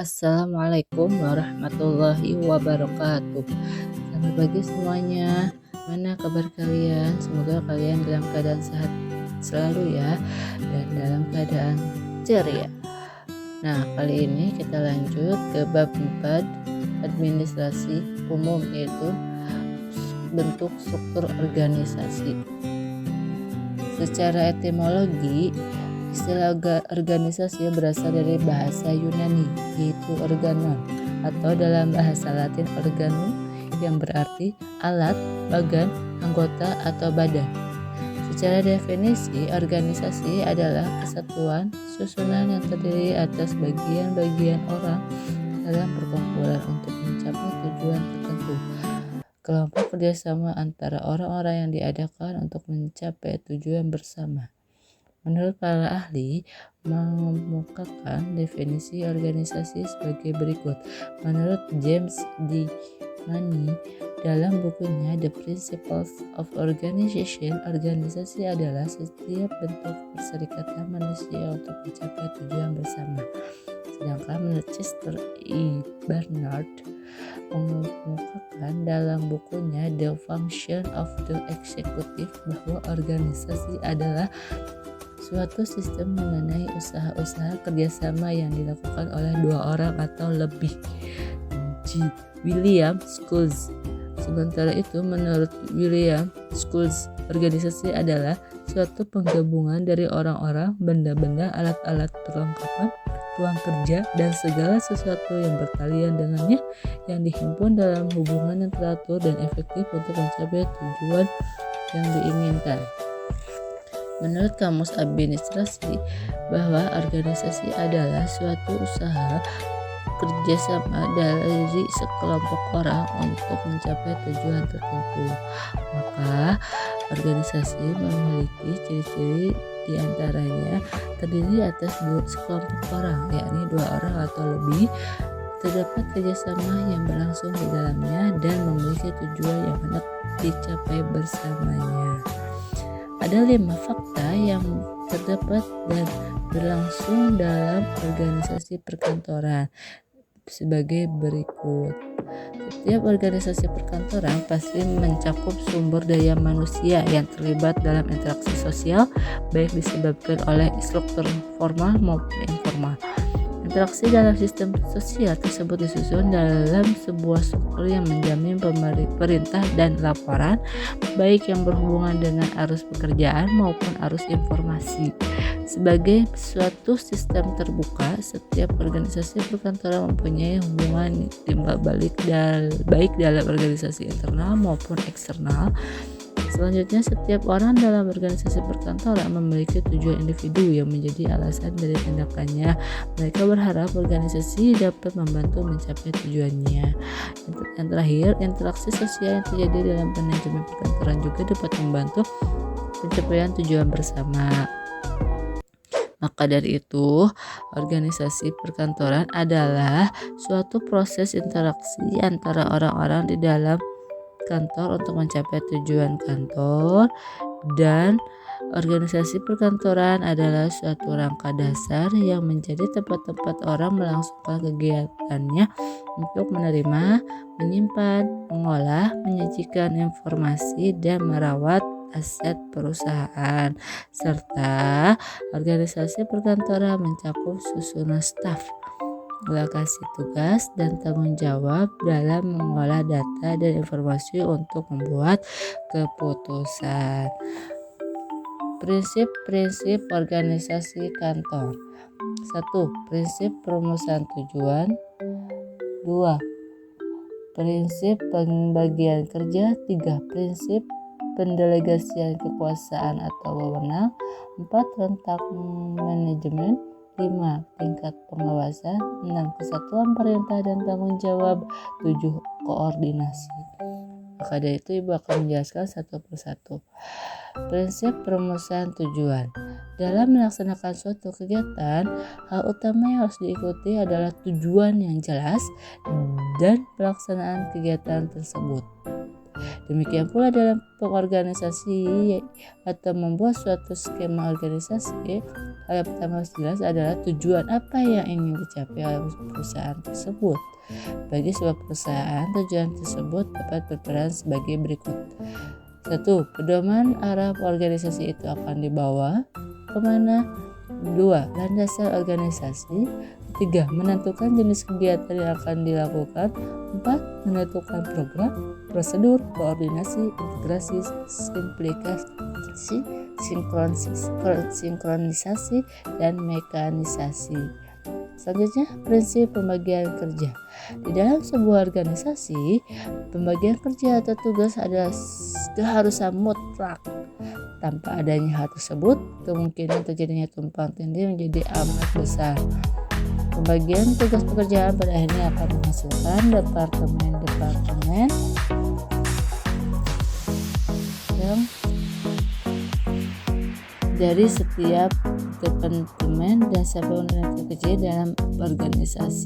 Assalamualaikum warahmatullahi wabarakatuh. Selamat pagi semuanya. Mana kabar kalian? Semoga kalian dalam keadaan sehat selalu ya, dan dalam keadaan ceria. Nah, kali ini kita lanjut ke bab 4 administrasi umum, yaitu bentuk struktur organisasi. Secara etimologi, istilah organisasi berasal dari bahasa Yunani, yaitu organon, atau dalam bahasa Latin organum, yang berarti alat, bagan, anggota, atau badan. Secara definisi, organisasi adalah kesatuan susunan yang terdiri atas bagian-bagian orang dalam perkumpulan untuk mencapai tujuan tertentu. Kelompok kerjasama antara orang-orang yang diadakan untuk mencapai tujuan bersama. Menurut para ahli, mengemukakan definisi organisasi sebagai berikut. Menurut James D. Money, dalam bukunya The Principles of Organization, organisasi adalah setiap bentuk perserikatan manusia untuk mencapai tujuan bersama. Sedangkan menurut Chester E. Barnard, mengemukakan dalam bukunya The Function of the Executive bahwa organisasi adalah suatu sistem mengenai usaha-usaha kerjasama yang dilakukan oleh dua orang atau lebih. G. William Schultz. Sementara itu, menurut William Schultz, organisasi adalah suatu penggabungan dari orang-orang, benda-benda, alat-alat perlengkapan, ruang kerja, dan segala sesuatu yang bertalian dengannya yang dihimpun dalam hubungan yang teratur dan efektif untuk mencapai tujuan yang diinginkan. Menurut Kamus Administrasi, bahwa organisasi adalah suatu usaha kerjasama dari sekelompok orang untuk mencapai tujuan tertentu. Maka organisasi memiliki ciri-ciri diantaranya terdiri atas sekelompok orang, yakni dua orang atau lebih. Terdapat kerjasama yang berlangsung di dalamnya dan memiliki tujuan yang hendak dicapai bersamanya. Ada 5 fakta yang terdapat dan berlangsung dalam organisasi perkantoran sebagai berikut. Setiap organisasi perkantoran pasti mencakup sumber daya manusia yang terlibat dalam interaksi sosial, baik disebabkan oleh struktur formal maupun informal. Interaksi dalam sistem sosial tersebut disusun dalam sebuah struktur yang menjamin perintah dan laporan, baik yang berhubungan dengan arus pekerjaan maupun arus informasi. Sebagai suatu sistem terbuka, setiap organisasi perkantoran mempunyai hubungan timbal balik baik dalam organisasi internal maupun eksternal. Selanjutnya, setiap orang dalam organisasi perkantoran memiliki tujuan individu yang menjadi alasan dari tindakannya. Mereka berharap organisasi dapat membantu mencapai tujuannya. Yang terakhir, interaksi sosial yang terjadi dalam manajemen perkantoran juga dapat membantu pencapaian tujuan bersama. Maka dari itu, organisasi perkantoran adalah suatu proses interaksi antara orang-orang di dalam kantor untuk mencapai tujuan kantor, dan organisasi perkantoran adalah suatu rangka dasar yang menjadi tempat-tempat orang melangsungkan kegiatannya untuk menerima, menyimpan, mengolah, menyajikan informasi, dan merawat aset perusahaan. Serta organisasi perkantoran mencakup susunan staf, lokasi tugas, dan tanggung jawab dalam mengolah data dan informasi untuk membuat keputusan. Prinsip-prinsip organisasi kantor. 1. Prinsip perumusan tujuan. 2. Prinsip pembagian kerja. 3. Prinsip pendelegasian kekuasaan atau wewenang. 4. Rentak manajemen. 5. Tingkat pengawasan. 6. Kesatuan perintah dan tanggung jawab. 7. Koordinasi. Maka dari itu Ibu akan menjelaskan satu persatu. Prinsip perumusan tujuan. Dalam melaksanakan suatu kegiatan, hal utama yang harus diikuti adalah tujuan yang jelas dan pelaksanaan kegiatan tersebut. Demikian pula dalam pengorganisasi atau membuat suatu skema organisasi, hal yang pertama harus jelas adalah tujuan apa yang ingin dicapai oleh perusahaan tersebut. Bagi sebuah perusahaan, tujuan tersebut dapat berperan sebagai berikut. 1. Pedoman arah organisasi itu akan dibawa kemana. 2. Landasan organisasi. 3. Menentukan jenis kegiatan yang akan dilakukan. 4. Menentukan program, prosedur, koordinasi, integrasi, simplikasi, sinkronisasi, dan mekanisasi. Selanjutnya, prinsip pembagian kerja. Di dalam sebuah organisasi, pembagian kerja atau tugas adalah keharusan mutlak. Tanpa adanya hal tersebut, kemungkinan terjadinya tumpang tindih menjadi amat besar. Pembagian tugas pekerjaan pada akhirnya akan menghasilkan departemen-departemen yang dari setiap departemen dan satuan kecil dalam organisasi.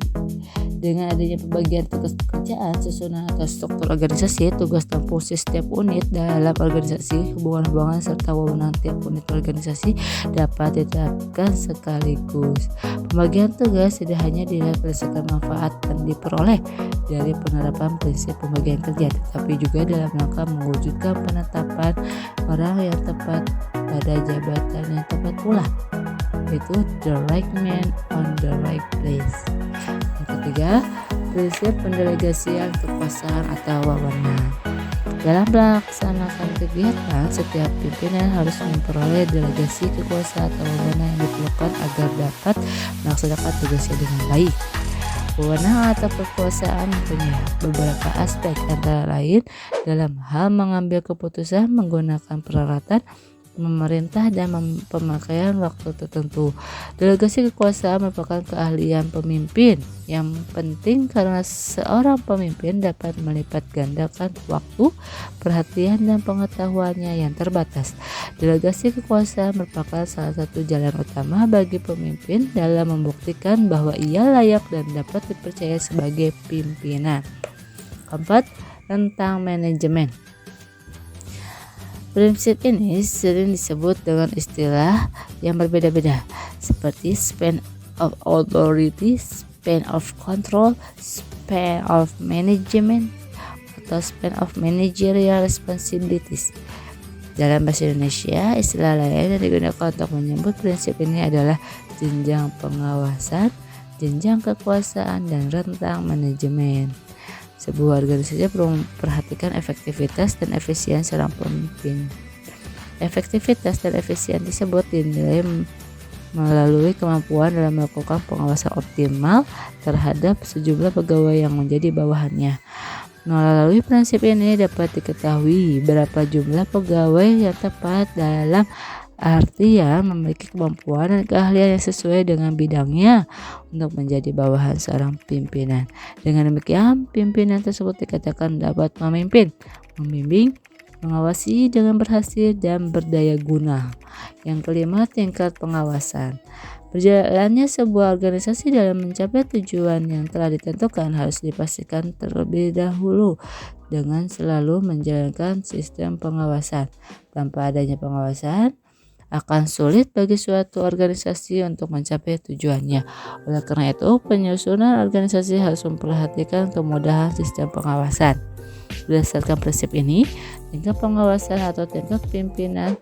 Dengan adanya pembagian tugas pekerjaan, susunan atau struktur organisasi, tugas dan fungsi setiap unit dalam organisasi, hubungan-hubungan serta wewenang tiap unit organisasi dapat ditetapkan sekaligus. Pembagian tugas tidak hanya dilihat berdasarkan manfaat yang diperoleh dari penerapan prinsip pembagian kerja, tetapi juga dalam rangka mewujudkan penetapan orang yang tepat pada jabatan yang tepat pula, yaitu the right man on the right place. Yang ketiga, prinsip pendelegasian kekuasaan atau wewenang. Dalam melaksanakan kegiatan, setiap pimpinan harus memperoleh delegasi kekuasaan atau wewenang yang diperlukan agar dapat melaksanakan tugasnya dengan baik. Wewenang atau kekuasaan mempunyai beberapa aspek, antara lain dalam hal mengambil keputusan, menggunakan peralatan, memerintah, dan pemakaian waktu tertentu. Delegasi kekuasaan merupakan keahlian pemimpin yang penting karena seorang pemimpin dapat melipat gandakan waktu, perhatian, dan pengetahuannya yang terbatas. Delegasi kekuasaan merupakan salah satu jalan utama bagi pemimpin dalam membuktikan bahwa ia layak dan dapat dipercaya sebagai pimpinan. Keempat, tentang manajemen. Prinsip ini sering disebut dengan istilah yang berbeda-beda, seperti span of authority, span of control, span of management, atau span of managerial responsibilities. Dalam bahasa Indonesia, istilah lain yang digunakan untuk menyebut prinsip ini adalah jenjang pengawasan, jenjang kekuasaan, dan rentang manajemen. Sebuah organisasi perlu memperhatikan efektivitas dan efisiensi seorang pemimpin. Efektivitas dan efisiensi tersebut dinilai melalui kemampuan dalam melakukan pengawasan optimal terhadap sejumlah pegawai yang menjadi bawahannya. Melalui prinsip ini dapat diketahui berapa jumlah pegawai yang tepat dalam artian memiliki kemampuan dan keahlian yang sesuai dengan bidangnya untuk menjadi bawahan seorang pimpinan. Dengan demikian, pimpinan tersebut dikatakan dapat memimpin, membimbing, mengawasi dengan berhasil, dan berdaya guna. Yang kelima, tingkat pengawasan. Berjalannya sebuah organisasi dalam mencapai tujuan yang telah ditentukan harus dipastikan terlebih dahulu dengan selalu menjalankan sistem pengawasan. Tanpa adanya pengawasan, akan sulit bagi suatu organisasi untuk mencapai tujuannya. Oleh karena itu, penyusunan organisasi harus memperhatikan kemudahan sistem pengawasan. Berdasarkan prinsip ini, tingkat pengawasan atau tingkat pimpinan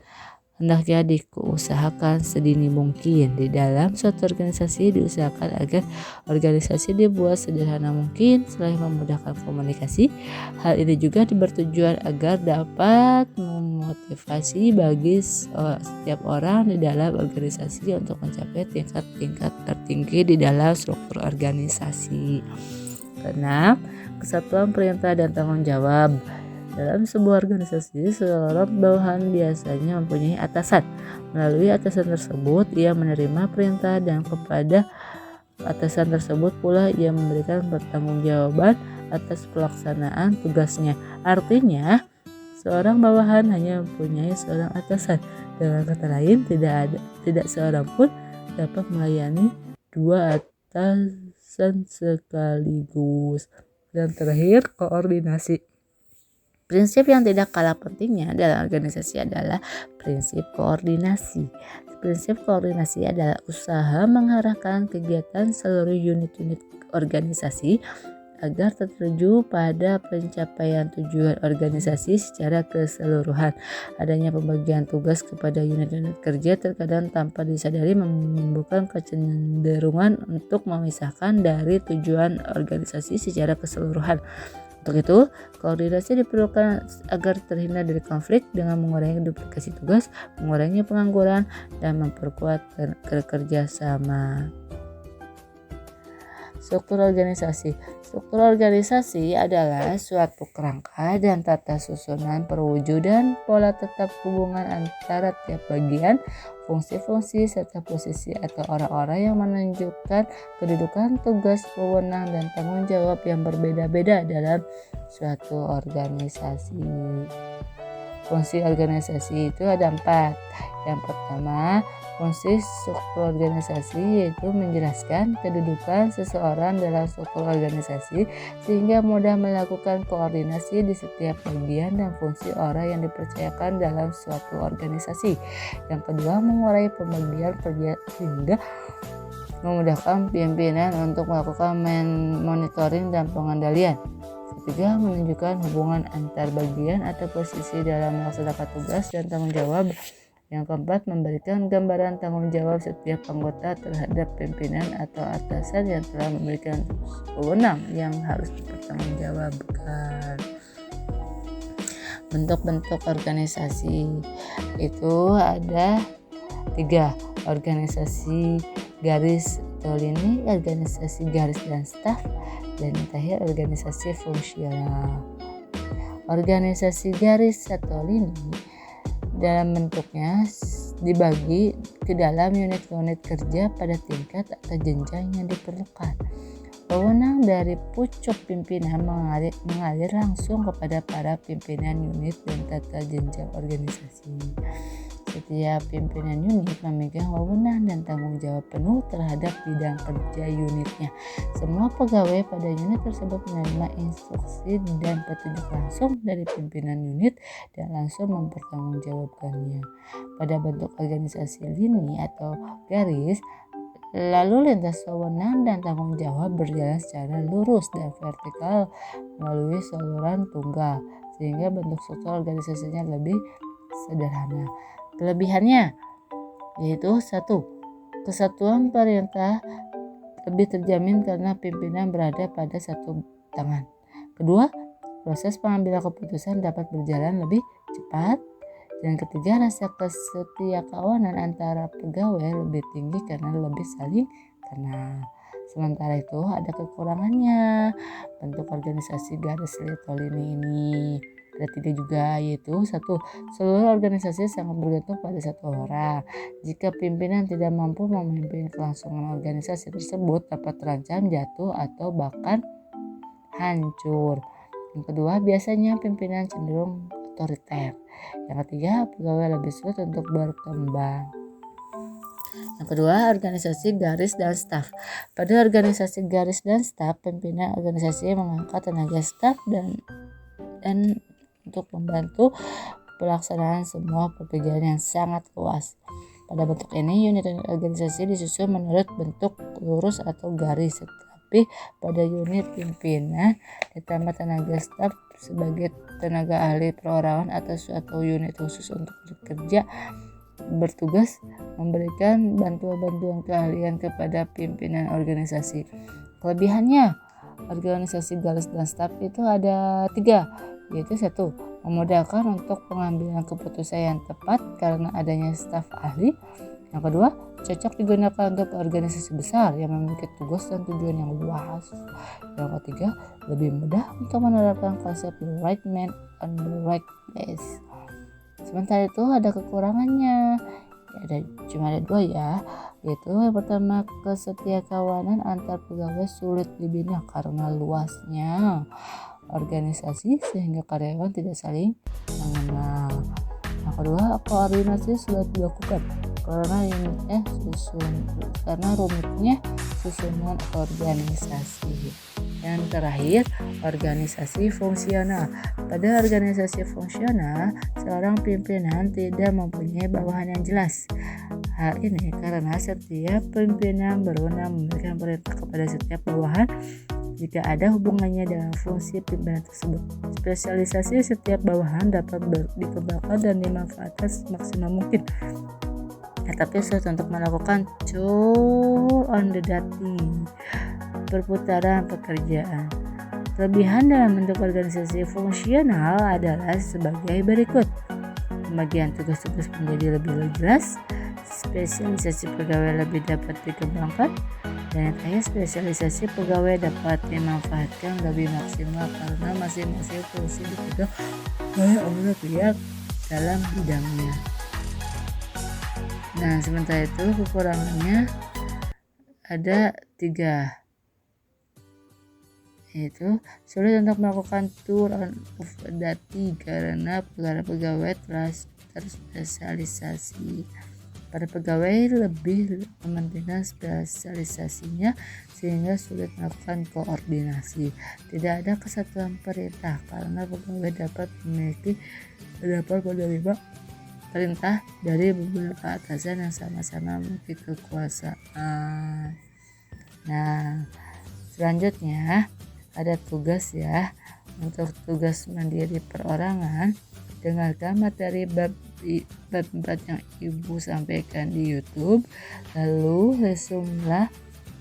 hendaknya diusahakan sedini mungkin. Di dalam suatu organisasi diusahakan agar organisasi dibuat sederhana mungkin selain memudahkan komunikasi. Hal ini juga bertujuan agar dapat memotivasi bagi setiap orang di dalam organisasi untuk mencapai tingkat-tingkat tertinggi di dalam struktur organisasi. Keenam, kesatuan perintah dan tanggung jawab. Dalam sebuah organisasi, seorang bawahan biasanya mempunyai atasan. Melalui atasan tersebut, ia menerima perintah dan kepada atasan tersebut pula ia memberikan pertanggungjawaban atas pelaksanaan tugasnya. Artinya, seorang bawahan hanya mempunyai seorang atasan. Dengan kata lain, tidak seorang pun dapat melayani dua atasan sekaligus. Dan terakhir, koordinasi. Prinsip yang tidak kalah pentingnya dalam organisasi adalah prinsip koordinasi. Prinsip koordinasi adalah usaha mengarahkan kegiatan seluruh unit-unit organisasi agar tertuju pada pencapaian tujuan organisasi secara keseluruhan. Adanya pembagian tugas kepada unit-unit kerja terkadang tanpa disadari menimbulkan kecenderungan untuk memisahkan dari tujuan organisasi secara keseluruhan. Untuk itu, koordinasi diperlukan agar terhindar dari konflik dengan mengurangi duplikasi tugas, mengurangi pengangguran, dan memperkuat kerjasama. Struktur organisasi. Struktur organisasi adalah suatu kerangka dan tata susunan perwujudan pola tetap hubungan antara tiap bagian, fungsi-fungsi, serta posisi atau orang-orang yang menunjukkan kedudukan, tugas, wewenang, dan tanggung jawab yang berbeda-beda dalam suatu organisasi. Fungsi organisasi itu ada 4. Yang pertama, fungsi struktur organisasi yaitu menjelaskan kedudukan seseorang dalam struktur organisasi sehingga mudah melakukan koordinasi di setiap bagian dan fungsi orang yang dipercayakan dalam suatu organisasi. Yang kedua, mengurai pembagian kerja sehingga memudahkan pimpinan untuk melakukan monitoring dan pengendalian. Ketiga, menunjukkan hubungan antar bagian atau posisi dalam melaksanakan tugas dan tanggung jawab. Yang keempat, memberikan gambaran tanggung jawab setiap anggota terhadap pimpinan atau atasan yang telah memberikan wewenang yang harus dipertanggungjawabkan. Bentuk-bentuk organisasi itu ada 3. Organisasi garis atau lini, organisasi garis dan staf, dan yang terakhir organisasi fungsional. Organisasi garis atau lini dalam bentuknya dibagi ke dalam unit-unit kerja pada tingkat atau jenjang yang diperlukan. Wewenang dari pucuk pimpinan mengalir langsung kepada para pimpinan unit dan tata jenjang organisasi. Setiap pimpinan unit memegang wewenang dan tanggung jawab penuh terhadap bidang kerja unitnya. Semua pegawai pada unit tersebut menerima instruksi dan petunjuk langsung dari pimpinan unit dan langsung mempertanggungjawabkannya. Pada bentuk organisasi lini atau garis, lalu lintas wewenang dan tanggung jawab berjalan secara lurus dan vertikal melalui saluran tunggal, sehingga bentuk struktur organisasinya lebih sederhana. Kelebihannya yaitu 1. Kesatuan perintah lebih terjamin karena pimpinan berada pada satu tangan. 2. Proses pengambilan keputusan dapat berjalan lebih cepat. Dan 3. Rasa kesetiakawanan antara pegawai lebih tinggi karena lebih saling kenal. Sementara itu ada kekurangannya bentuk organisasi garis atau lini ini. Ada 3 juga, yaitu 1. Seluruh organisasi sangat bergantung pada satu orang. Jika pimpinan tidak mampu memimpin kelangsungan organisasi tersebut dapat terancam jatuh atau bahkan hancur. Yang kedua, biasanya pimpinan cenderung otoriter. Yang ketiga, pegawai lebih sulit untuk berkembang. Yang kedua, organisasi garis dan staf. Pada organisasi garis dan staf, pimpinan organisasi mengangkat tenaga staf dan untuk membantu pelaksanaan semua pekerjaan yang sangat luas. Pada bentuk ini, unit organisasi disusun menurut bentuk lurus atau garis, tetapi pada unit pimpinan ditambah tenaga staf sebagai tenaga ahli perorangan atau suatu unit khusus untuk bekerja bertugas memberikan bantuan keahlian kepada pimpinan organisasi. Kelebihannya, organisasi garis dan staf itu ada 3, yaitu 1. Memudahkan untuk pengambilan keputusan yang tepat karena adanya staf ahli. Yang kedua, cocok digunakan untuk organisasi besar yang memiliki tugas dan tujuan yang luas. Yang ketiga, lebih mudah untuk menerapkan konsep the right man on the right place. Sementara itu ada kekurangannya. Cuma ada 2 ya, yaitu yang pertama, kesetiakawanan antar pegawai sulit dibina karena luasnya organisasi sehingga karyawan tidak saling mengenal. Yang kedua, koordinasi sulit dilakukan karena rumitnya susunan organisasi. Yang terakhir, organisasi fungsional. Pada organisasi fungsional, seorang pimpinan tidak mempunyai bawahan yang jelas. Hal ini karena setiap pimpinan berwenang memberikan perintah kepada setiap bawahan jika ada hubungannya dengan fungsi pimpinan tersebut. Spesialisasi setiap bawahan dapat dikembangkan dan dimanfaatkan semaksimal mungkin. Tapi sulit untuk melakukan tour on the daily, perputaran pekerjaan. Kelebihan dalam bentuk organisasi fungsional adalah sebagai berikut. Pembagian tugas-tugas menjadi lebih jelas, spesialisasi pegawai lebih dapat dikembangkan, dan yang terakhir spesialisasi pegawai dapat dimanfaatkan lebih maksimal karena masing-masing fungsi dipegang oleh pihak dalam bidangnya. Nah, sementara itu kekurangannya ada 3, yaitu sulit untuk melakukan tour of duty karena para pegawai telah terspesialisasi. Para pegawai lebih mementingkan spesialisasinya sehingga sulit melakukan koordinasi. Tidak ada kesatuan perintah karena pegawai dapat menerima perintah dari beberapa atasan yang sama-sama memiliki kekuasaan. Nah, selanjutnya ada tugas ya. Untuk tugas mandiri perorangan, dengarkan materi bab 4 yang Ibu sampaikan di YouTube, lalu resumlah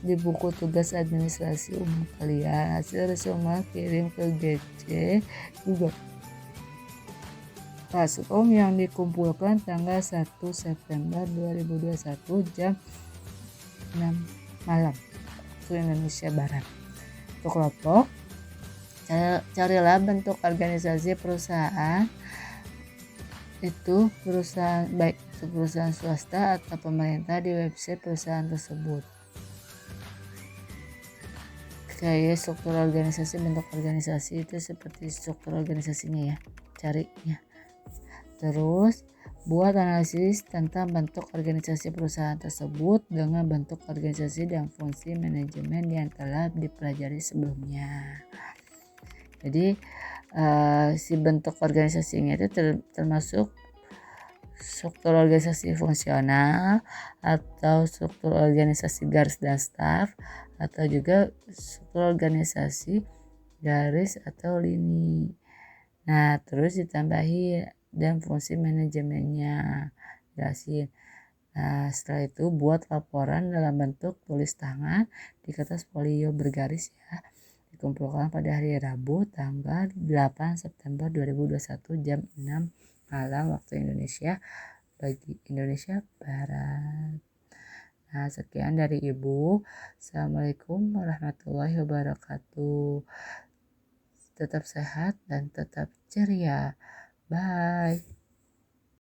di buku tugas administrasi umum kalian. Hasil resumlah kirim ke GC Google Classroom yang dikumpulkan tanggal 1 September 2021 jam 6 malam waktu Indonesia Barat. Untuk kelompok, carilah bentuk organisasi perusahaan, itu perusahaan baik itu perusahaan swasta atau pemerintah di website perusahaan tersebut. Kayak struktur organisasi, bentuk organisasi itu seperti struktur organisasinya ya, carinya. Terus buat analisis tentang bentuk organisasi perusahaan tersebut dengan bentuk organisasi dan fungsi manajemen yang telah dipelajari sebelumnya. Jadi si bentuk organisasinya itu termasuk struktur organisasi fungsional atau struktur organisasi garis dan staf, atau juga struktur organisasi garis atau lini. Nah, terus ditambahi dan fungsi manajemennya jelasin. Nah, setelah itu buat laporan dalam bentuk tulis tangan di kertas folio bergaris ya. Dikumpulkan pada hari Rabu tanggal 8 September 2021 jam 6 malam waktu Indonesia bagi Indonesia Barat. Nah, sekian dari Ibu. Assalamualaikum warahmatullahi wabarakatuh. Tetap sehat dan tetap ceria. Bye.